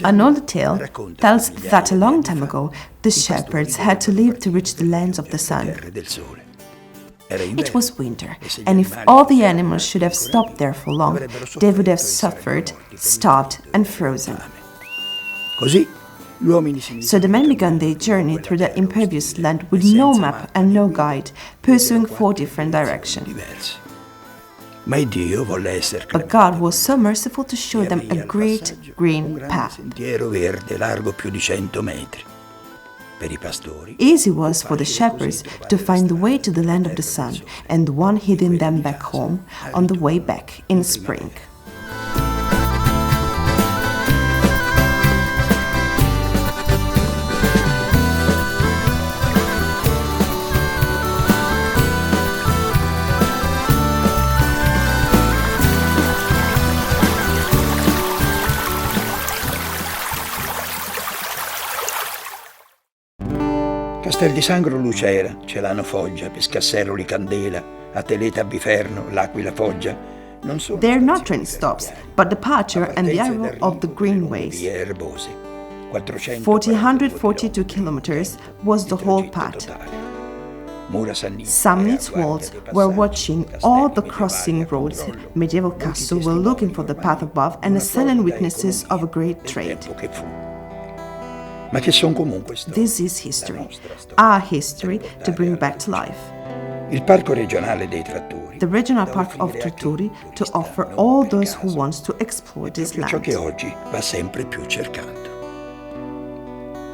An old tale tells that a long time ago the shepherds had to leave to reach the lands of the sun. It was winter, and if all the animals should have stopped there for long, they would have suffered, starved, and frozen. So the men began their journey through the impervious land with no map and no guide, pursuing 4 different directions. But God was so merciful to show them a great green path. Easy was for the shepherds to find the way to the land of the sun, and the one heading them back home on the way back in spring. Castel di Sangro Lucera, Celano Foggia, Pescasseroli Candela, Ateleta Biferno, L'Aquila Foggia. They're not train stops, but departure and the arrival of the greenways. 442 kilometers was the whole path. Samnit's walls were watching all the crossing roads. Medieval castles were looking for the path above and the silent witnesses of a great trade. This is history, our history to bring back to life. Il Parco Regionale dei Tratturi. The regional park of Tratturi to offer all those who want to explore this land. Ciò che oggi va sempre più cercato.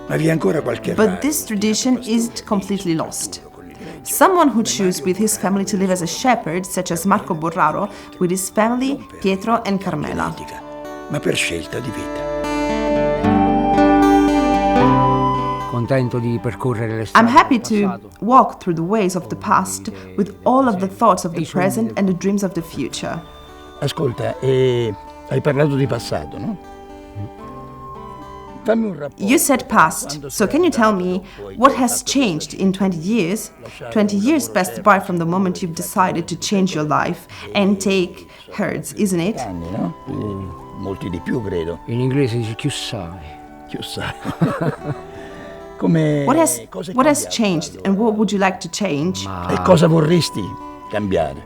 Ma vi è ancora qualche But this tradition isn't completely lost. Someone who chose with his family to live as a shepherd, such as Marco Borraro, with his family, Pietro and Carmela. Ma per scelta di vita. I'm happy to walk through the ways of the past with all of the thoughts of the present and the dreams of the future. Ascolta, hai parlato di passato, no? You said past, so can you tell me what has changed in 20 years? 20 years passed by from the moment you've decided to change your life and take herds, isn't it? Anni, no? Molti di più, credo. In inglese dice più sai. Più sai. What has changed and what would you like to change? E cosa vorresti cambiare?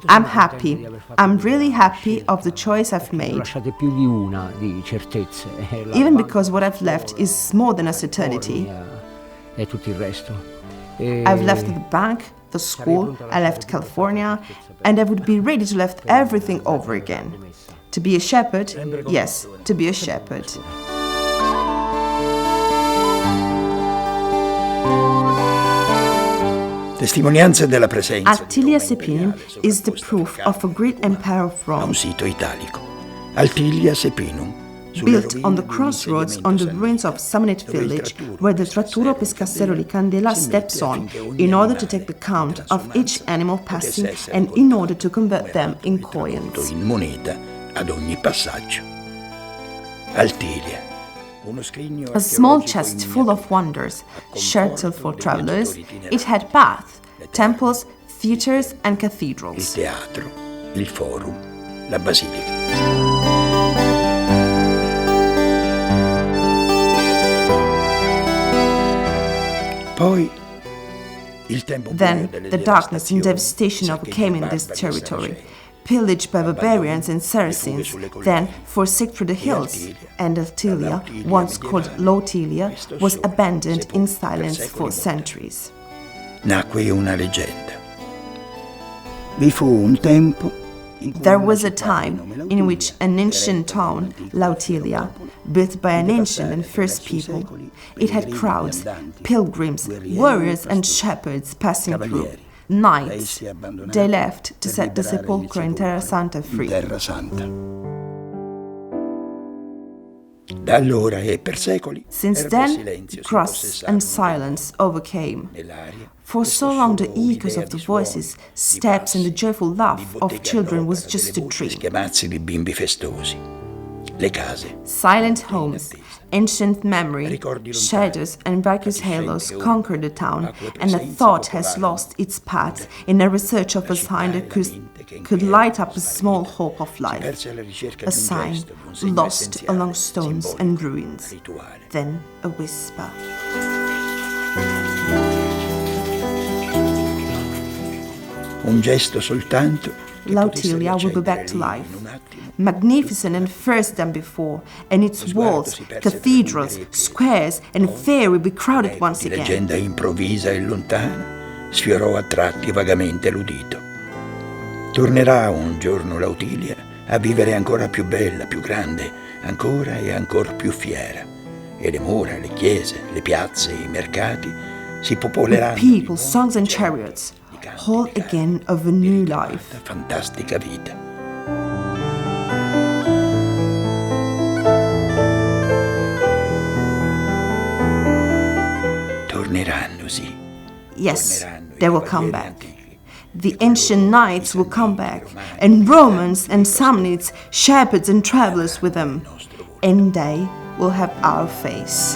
I'm happy. I'm really happy of the choice I've made. Even because what I've left is more than a certainty. I've left the bank, the school, I left California, and I would be ready to left everything over again. To be a shepherd? Yes, to be a shepherd. Testimonianze della presenza. Attilia Sepinum is the proof of a great empire of Rome. Un sito italico. Altilia Sepinum. Built on the crossroads on the ruins of Samnit village, where the Tratturo Pescasseroli Candela steps on in order to take the count of each animal passing and in order to convert them in coins. In moneta ad ogni passaggio. Altilia. A small chest full of wonders, shelter for travelers, it had baths, temples, theaters and cathedrals. Il teatro, il forum, la basilica. Then the darkness and devastation overcame in this territory. Pillaged by barbarians and Saracens, then forsaken through the hills, and Altilia, once called Lotilia, was abandoned in silence for centuries. Nacque una leggenda. Vi fu un tempo. There was a time in which an ancient town, Lautilia, built by an ancient and first people, it had crowds, pilgrims, warriors and shepherds passing through. Knights, they left to set the sepulchre in Terra Santa free. Terra Santa. Da allora e per secoli. Since then, cross and silence overcame. For so long the echoes of the voices, steps and the joyful laugh of children was just a dream. Schiamazzi di bimbi festosi. Le case. Silent homes, ancient memory, shadows and vacuous halos conquer the town, and a thought has lost its path in a research of a sign could light up a small hope of life, perse alla ricerca a di un sign gesto, di un segno lost essenziale, along stones and simbolico, ruins, rituale. then a whisper. Un gesto soltanto che Lautilia potesse will be back riaccendere to lì, life, in un attimo, magnificent and fierce than before, and its walls, cathedrals, squares and fair will be crowded once di again. leggenda improvvisa e lontana sfiorò a tratti vagamente l'udito. Tornerà un giorno Lautilia a vivere ancora più bella, più grande, ancora e ancora più fiera. E le mura, le chiese, le piazze, i mercati si popoleranno With people, di songs and gente, chariots, di canti, whole di canti, again of a di new ritrovata, life. fantastica vita. Torneranno, sì. Yes, Torneranno i they will come cavalieri back. antichi. The ancient knights will come back, and Romans and Samnites, shepherds and travelers with them, and they will have our face.